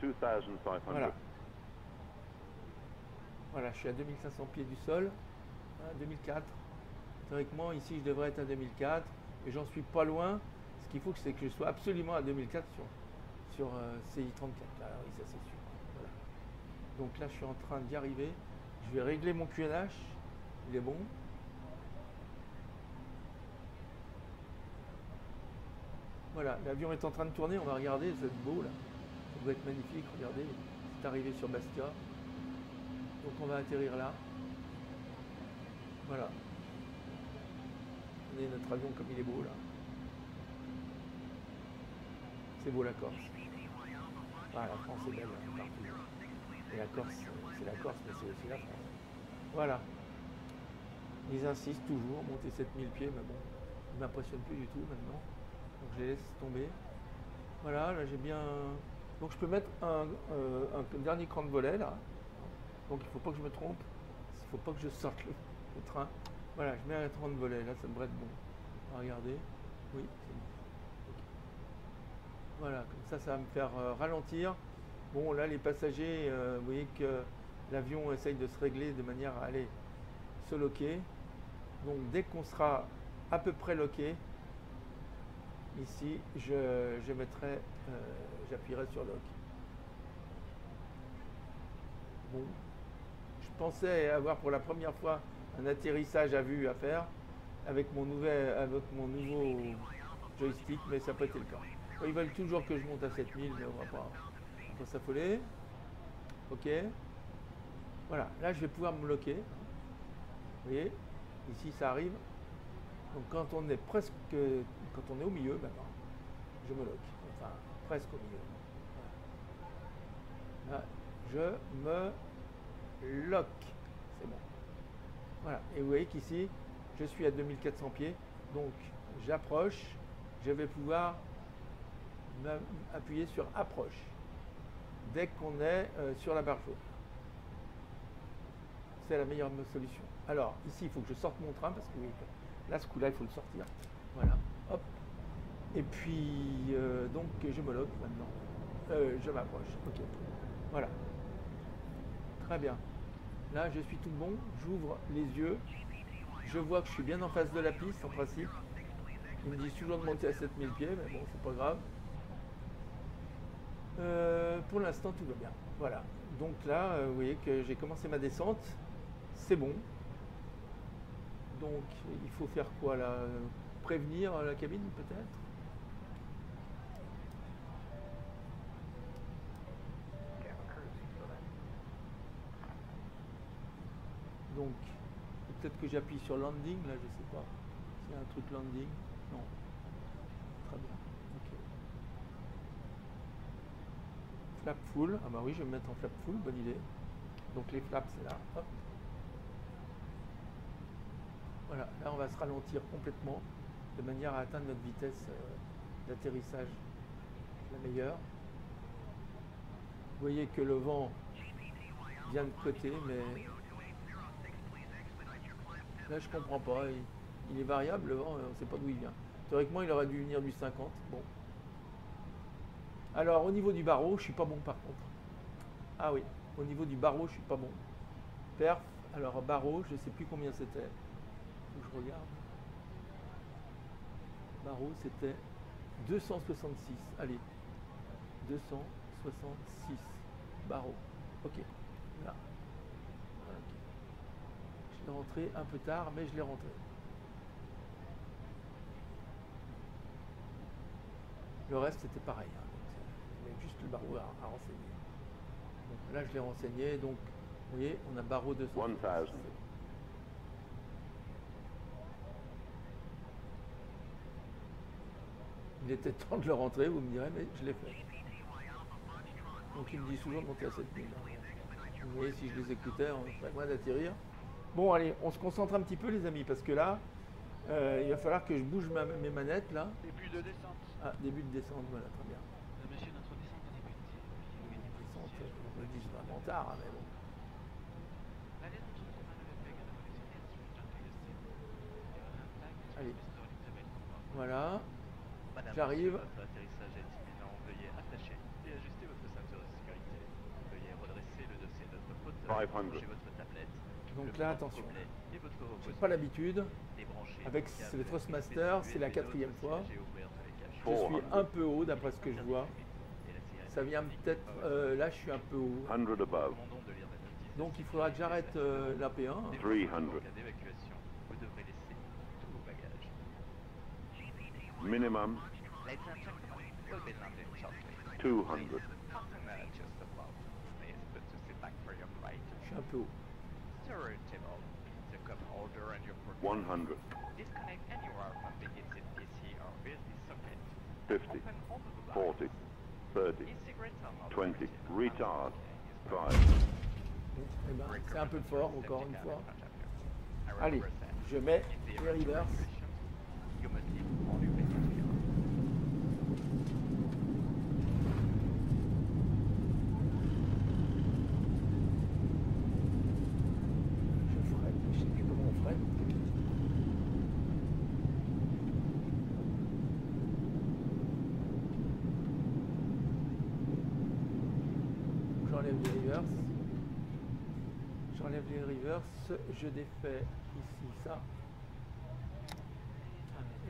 2,500. Voilà. Voilà, je suis à 2500 pieds du sol, hein, 2004. Théoriquement, ici, je devrais être à 2004, et j'en suis pas loin. Ce qu'il faut, c'est que je sois absolument à 2004 sur CI34. Là, oui, ça c'est sûr. Voilà. Donc là, je suis en train d'y arriver. Je vais régler mon QNH. Il est bon. Voilà, l'avion est en train de tourner. On va regarder, c'est beau là. Ça doit être magnifique. Regardez, c'est arrivé sur Bastia. Donc on va atterrir là. Voilà. Regardez notre avion comme il est beau là. C'est beau la Corse. Ah, la France est belle hein, partout. Et la Corse, c'est la Corse, mais c'est aussi la France. Voilà. Ils insistent toujours, monter 7000 pieds, mais bon, ils ne m'impressionnent plus du tout maintenant. Donc je les laisse tomber. Voilà, là j'ai bien. Donc je peux mettre un dernier cran de volet là. Donc il ne faut pas que je me trompe. Il ne faut pas que je sorte le train. Voilà, je mets un cran de volet, là ça devrait être bon. On va regarder. Oui, c'est bon. Okay. Voilà, comme ça va me faire ralentir. Bon là les passagers, vous voyez que l'avion essaye de se régler de manière à aller se loquer. Donc dès qu'on sera à peu près loqué, ici je mettrai, j'appuierai sur lock. Bon, je pensais avoir pour la première fois un atterrissage à vue à faire avec mon nouveau joystick, mais ça n'a pas été le cas. Ils veulent toujours que je monte à 7000, mais on va pas s'affoler. Ok. Voilà, là je vais pouvoir me loquer. Vous voyez, ici ça arrive. Donc quand on est au milieu maintenant, je me loque. Enfin, presque au milieu. Voilà. Là, je me loque. C'est bon. Voilà. Et vous voyez qu'ici, je suis à 2400 pieds. Donc j'approche. Je vais pouvoir appuyer sur approche dès qu'on est sur la barre jaune. C'est la meilleure solution. Alors ici il faut que je sorte mon train parce que oui, là ce coup là il faut le sortir. Voilà, hop. Et puis donc je me loque maintenant. Je m'approche. Ok. Voilà. Très bien. Là je suis tout bon. J'ouvre les yeux. Je vois que je suis bien en face de la piste en principe. Ils me disent toujours de monter à 7000 pieds, mais bon, c'est pas grave. Pour l'instant, tout va bien. Voilà. Donc là, vous voyez que j'ai commencé ma descente. C'est bon. Donc, il faut faire quoi là? Prévenir la cabine, peut-être? Donc, peut-être que j'appuie sur landing, là, je sais pas. S'il y a un truc landing. Non. Très bien. Ok. Flap full. Ah bah oui, je vais me mettre en flap full, bonne idée. Donc les flaps, c'est là. Hop. Voilà, là on va se ralentir complètement de manière à atteindre notre vitesse d'atterrissage la meilleure. Vous voyez que le vent vient de côté, mais là je comprends pas. Il est variable, le vent, on ne sait pas d'où il vient. Théoriquement, il aurait dû venir du 50. Bon. Alors, au niveau du barreau, je suis pas bon par contre. Ah oui, au niveau du barreau, je suis pas bon. Perf, alors barreau, je sais plus combien c'était. Faut que je regarde. Barreau, c'était 266. Allez, 266 barreaux. Ok, là. Ok. Je l'ai rentré un peu tard, mais je l'ai rentré. Le reste, c'était pareil. Hein. Il y avait juste le barreau à renseigner. Donc, là, je l'ai renseigné. Donc, vous voyez, on a barreau 266. 1000. Il était temps de le rentrer, vous me direz, mais je l'ai fait. Donc il me dit toujours de monter à 7000. Vous voyez, si je les écoutais, on serait loin d'atterrir. Bon, allez, on se concentre un petit peu, les amis, parce que là, il va falloir que je bouge mes manettes, là. Début de descente. Ah, début de descente, voilà, très bien. Monsieur, notre descente a débuté. Descente, on me dit vraiment tard, hein, mais bon. Allez, voilà. Madame, J'arrive. monsieur, votre atterrissage est imminent. Veuillez attacher et ajuster votre ceinture de sécurité. Veuillez redresser le dossier de votre fauteuil, 500. branchez votre tablette. Donc le là, porte attention. gobelet et votre J'ai repose- pas l'habitude. Débranchez Avec vos câbles le Thrustmaster, USB, c'est la et 4e d'autres fois. sièges et ouvrir tous les câbles. Je suis un peu haut, d'après ce que je vois. Et la sirène Ça vient téléphonique peut-être... power. là, je suis un peu haut. 100 above. Commandons de lire la notice. Donc il faudra que j'arrête la P1. 300. En cas d'évacuation, vous devrez laisser tous vos bagages. Minimum Ladies and gentlemen, we'll be landing shortly. 200. Partner just above. Please put to sit back for your flight. Je suis un peu haut. Storage table, the cup holder and your 100. Disconnect anywhere from the heated PC or USB socket. 50. Open all the devices. 40. 30. E-cigarettes are not 20. permitted. Retard. 5. Eh ben, c'est un peu fort, encore une fois. I Allez, represent. je mets In the les reverse. situation, you must leave all your passengers. Je freine, je sais plus comment on freine. J'enlève les reverse. J'enlève les reverse, je défais ici ça.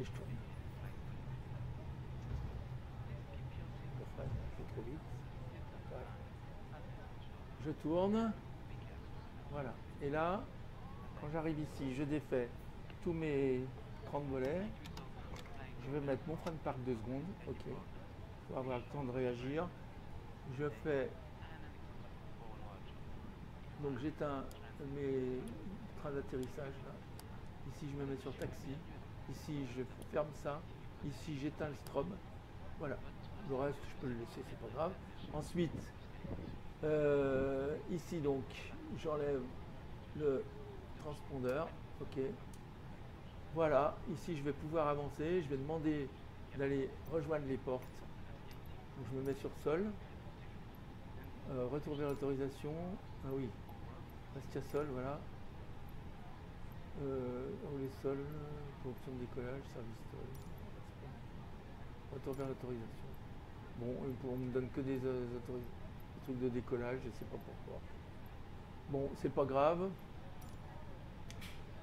Et je tourne. Je freine, je fais trop vite. Voilà. Je tourne. Voilà. Et là, quand j'arrive ici, je défais tous mes 30 volets. Je vais mettre mon frein de parc 2 secondes. Ok. Pour avoir le temps de réagir. Je fais. Donc j'éteins mes trains d'atterrissage là. Ici je me mets sur taxi. Ici je ferme ça. Ici j'éteins le strobe. Voilà. Le reste je peux le laisser, c'est pas grave. Ensuite, ici donc j'enlève le transpondeur. Ok. Voilà. Ici je vais pouvoir avancer. Je vais demander d'aller rejoindre les portes. Donc je me mets sur sol. Retour vers l'autorisation. Ah oui. Bastia sol, voilà. Les sols, option de décollage, service sol. Retour vers l'autorisation. Bon, on me donne que des trucs de décollage, je sais pas pourquoi. Bon, c'est pas grave.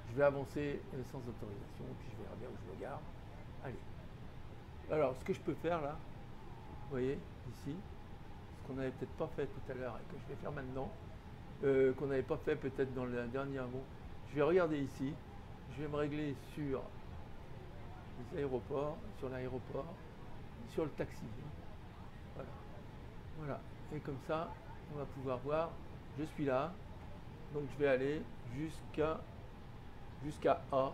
Je vais avancer sans autorisation, puis je verrai bien où je me gare. Allez. Alors, ce que je peux faire là, vous voyez, ici, ce qu'on n'avait peut-être pas fait tout à l'heure et que je vais faire maintenant, qu'on n'avait pas fait peut-être dans la dernière. Bon, je vais regarder ici, je vais me régler sur les aéroports, sur l'aéroport, sur le taxi. Voilà. Voilà. Et comme ça, on va pouvoir voir, je suis là, donc je vais aller jusqu'à A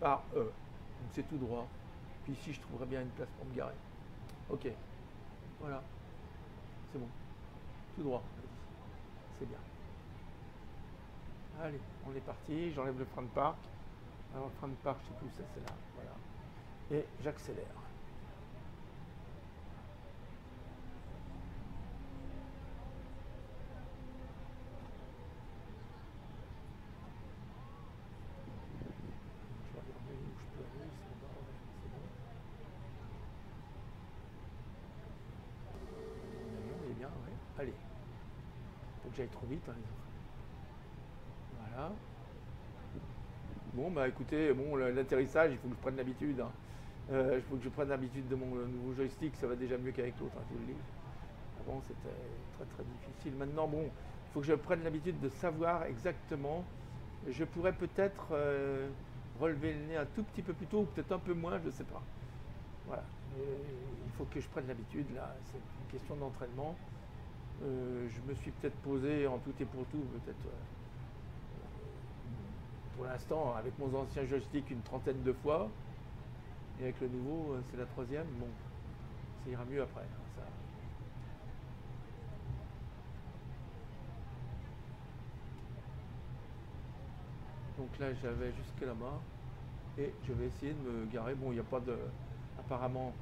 par E. Donc c'est tout droit. Puis ici, je trouverai bien une place pour me garer. Ok. Voilà. C'est bon. Tout droit. C'est bien. Allez, on est parti. J'enlève le frein de parc. Alors, le frein de parc, je sais plus où ça, c'est là. Voilà. Et j'accélère. Je vais regarder où je peux aller. C'est en bas, ouais, c'est bon. L'avion, il est bien, ouais. Allez. Faut que j'aille trop vite, hein, les enfants. Voilà. Bon, bah écoutez, bon, l'atterrissage, il faut que je prenne l'habitude. Hein. Il faut que je prenne l'habitude de mon nouveau joystick, ça va déjà mieux qu'avec l'autre, hein, je vous le dis. Avant c'était très très difficile. Maintenant, bon, il faut que je prenne l'habitude de savoir exactement. Je pourrais peut-être relever le nez un tout petit peu plus tôt, ou peut-être un peu moins, je ne sais pas. Voilà. Il faut que je prenne l'habitude, là, c'est une question d'entraînement. Je me suis peut-être posé en tout et pour tout, peut-être pour l'instant, avec mon ancien joystick, une trentaine de fois. Et avec le nouveau, c'est la troisième. Bon, ça ira mieux après. Hein, ça. Donc là, j'avais jusque là-bas. Et je vais essayer de me garer. Bon, il n'y a pas de... Apparemment,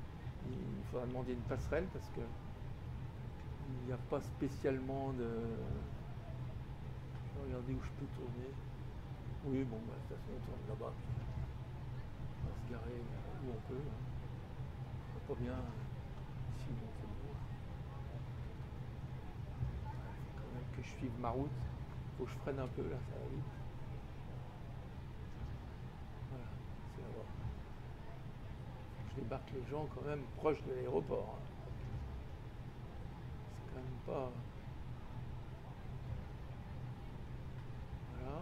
il faudra demander une passerelle parce que il n'y a pas spécialement de... Je vais regarder où je peux tourner. Oui, bon, bah, de toute façon, on tourne là-bas. On va se garer où on peut. Hein. Pas bien. Ici, bon, c'est bon. Il faut quand même que je suive ma route. Il faut que je freine un peu, là, ça va vite. Voilà, c'est là-bas. Je débarque les gens quand même proches de l'aéroport. Hein. C'est quand même pas... Voilà.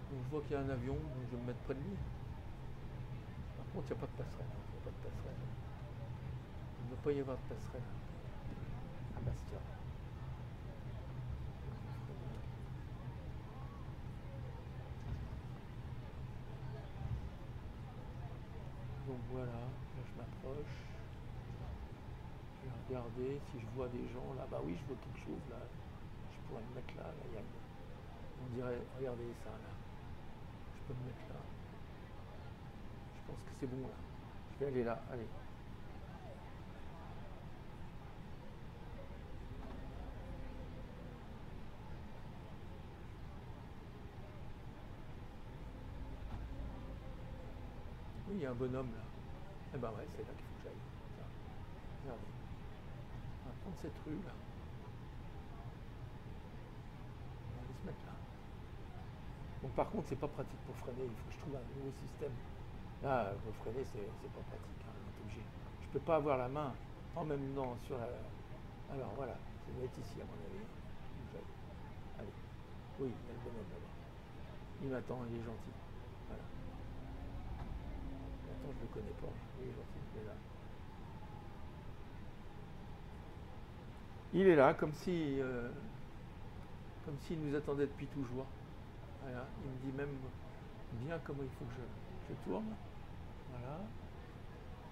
Donc je vois qu'il y a un avion, donc je vais me mettre près de lui. Par contre, il n'y a pas de passerelle. Hein. Il n'y a pas de passerelle. Il ne doit pas y avoir de passerelle à Bastia. Donc voilà, là je m'approche. Je vais regarder si je vois des gens là. Bah oui, je vois quelque chose là. Je pourrais me mettre là. Là, il y a on dirait, regardez ça là. Je peux me mettre là. Je pense que c'est bon là. Je vais aller là, allez. Oui, il y a un bonhomme là. Eh ben ouais, c'est là qu'il faut que j'aille. Regardez. On va prendre cette rue là. On va aller se mettre là. Bon, par contre, c'est pas pratique pour freiner. Il faut que je trouve un nouveau système. Là, pour freiner, c'est pas pratique. Hein, on est obligé. Je peux pas avoir la main en même temps sur la... Alors voilà, ça doit être ici à mon avis. Allez. Oui, il y a le bonhomme là-bas. Il m'attend, il est gentil. Voilà. Attends, je le connais pas. Il est gentil, il est là. Il est là, comme s'il nous attendait depuis toujours. Voilà. Il me dit même bien comment il faut que je tourne. Voilà.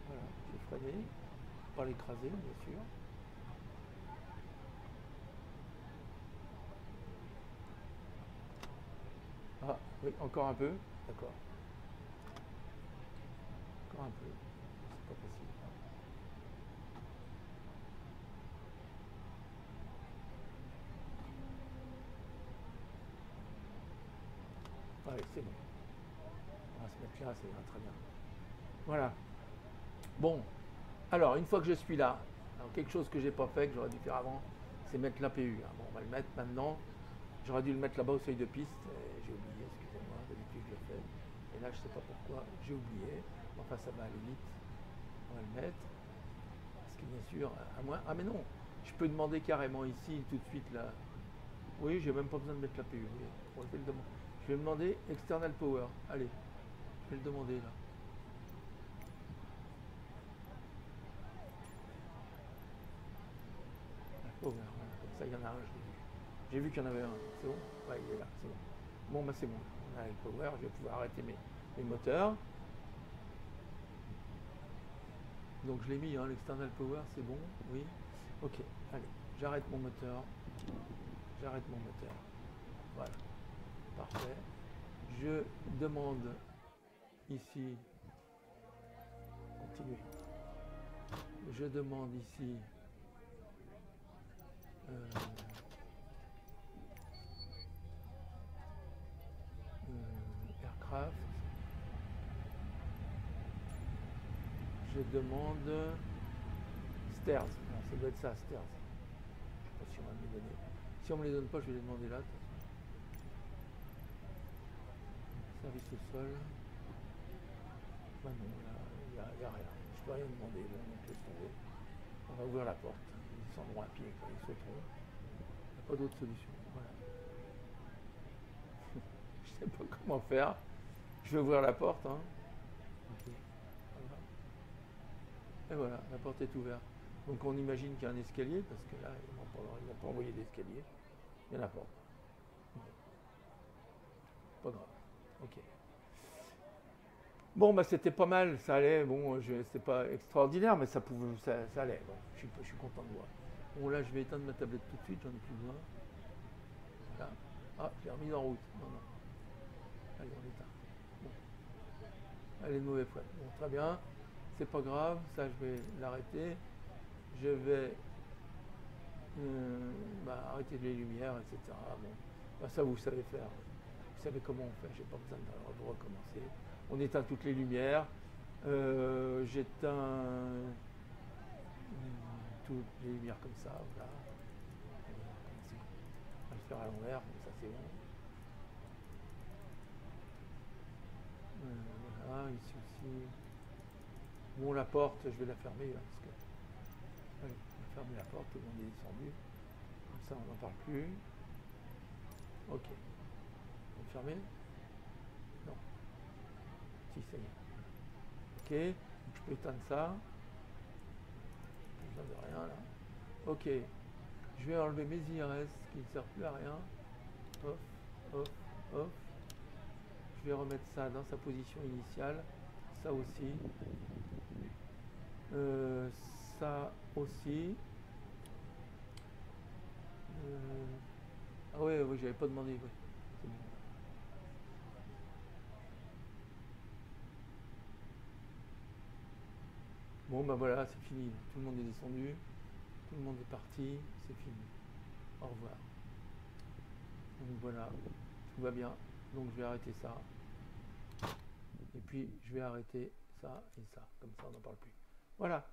Voilà. J'ai freiné. Pas l'écraser, bien sûr. Ah, oui, encore un peu. D'accord. Encore un peu. C'est pas possible. Allez, c'est bon. On va se mettre là, ça ira très bien. Voilà. Bon. Alors, une fois que je suis là, alors quelque chose que j'ai pas fait, que j'aurais dû faire avant, c'est mettre l'APU. Bon, on va le mettre maintenant. J'aurais dû le mettre là-bas au seuil de piste. J'ai oublié, excusez-moi, d'habitude je le fais. Et là, je sais pas pourquoi, j'ai oublié. Enfin, ça va aller vite. On va le mettre. Parce que bien sûr, à moins... Ah mais non, je peux demander carrément ici, tout de suite, là. Oui, j'ai même pas besoin de mettre l'APU. Oui. Bon, je vais demander External Power. Allez, je vais le demander là. Power, voilà. Comme ça, il y en a un, je l'ai vu. J'ai vu qu'il y en avait un. C'est bon? Ouais, il est là, c'est bon. Bon, bah c'est bon. On a le Power, je vais pouvoir arrêter mes moteurs. Donc je l'ai mis, hein, l'external power, c'est bon, oui. Ok, allez, j'arrête mon moteur. J'arrête mon moteur. Voilà, parfait. Je demande ici, continuez. Je demande ici aircraft. Je demande stairs. Alors, ça doit être ça, stairs. Je ne sais pas si on va me les donner. Si on ne me les donne pas, je vais les demander là. Service au sol. bah non, là, il n'y a rien. Je peux rien demander. Bon, donc laisse tomber. On va ouvrir la porte. Ils descendront à pied quand ils sauteront. Il n'y a pas d'autre solution. Voilà. Je ne sais pas comment faire. Je vais ouvrir la porte. Hein. Ok. Voilà. Et voilà, la porte est ouverte. Donc on imagine qu'il y a un escalier, parce que là, ils n'ont pas envoyé d'escalier. Il y en a pas. Bon. Pas grave. Ok. Bon, bah c'était pas mal, ça allait. Bon, c'était pas extraordinaire, mais ça allait. Bon, je suis content de voir. Bon, là, je vais éteindre ma tablette tout de suite, j'en ai plus besoin. Voilà. Ah, je l'ai remise en route. Non, non. Allez, on l'éteint. Bon. Elle est de mauvais foi. Bon, très bien. C'est pas grave, ça, je vais l'arrêter. Je vais arrêter les lumières, etc. Bon, bah, ça, vous savez faire. Vous savez comment on fait, j'ai pas besoin de recommencer. On éteint toutes les lumières. J'éteins toutes les lumières comme ça. Voilà. On va le faire à l'envers, comme ça c'est bon. Voilà, ici aussi. Bon, la porte, je vais la fermer là, parce que. Allez, on va fermer la porte, tout le monde est descendu. Comme ça, on n'en parle plus. Ok. On va fermer? Non. Si, ça y est. Ok. Donc, je peux éteindre ça. Pas besoin de rien là. Ok. Je vais enlever mes IRS qui ne servent plus à rien. Off, off, off. Je vais remettre ça dans sa position initiale. Ça aussi. Ça aussi. Ah ouais, ouais, j'avais pas demandé. Ouais. C'est bon. Bon, ben voilà, c'est fini. Tout le monde est descendu. Tout le monde est parti. C'est fini. Au revoir. Donc voilà, tout va bien. Donc je vais arrêter ça. Et puis je vais arrêter ça et ça. Comme ça, on n'en parle plus. Voilà.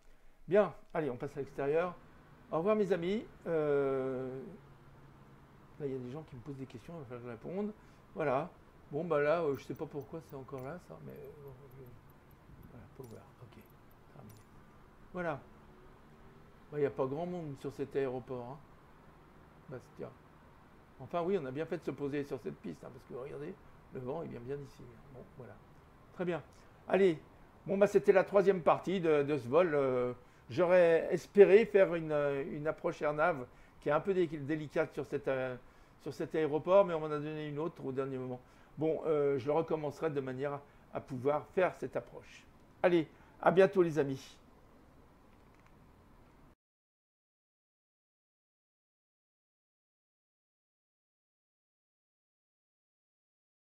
Bien. Allez, on passe à l'extérieur. Au revoir mes amis. Là, il y a des gens qui me posent des questions, il va falloir que je réponde. Voilà. Bon, bah là, je sais pas pourquoi c'est encore là, ça, mais... voilà, power. Ok. Terminé. Voilà. Il n'y a pas grand monde sur cet aéroport. Hein. Bastia. Enfin, oui, on a bien fait de se poser sur cette piste, hein, parce que regardez, le vent, il vient bien d'ici. Bon, voilà. Très bien. Allez. Bon, bah, c'était la troisième partie de ce vol. J'aurais espéré faire une approche AirNav qui est un peu délicate sur cet aéroport, mais on m'en a donné une autre au dernier moment. Bon, je le recommencerai de manière à pouvoir faire cette approche. Allez, à bientôt les amis.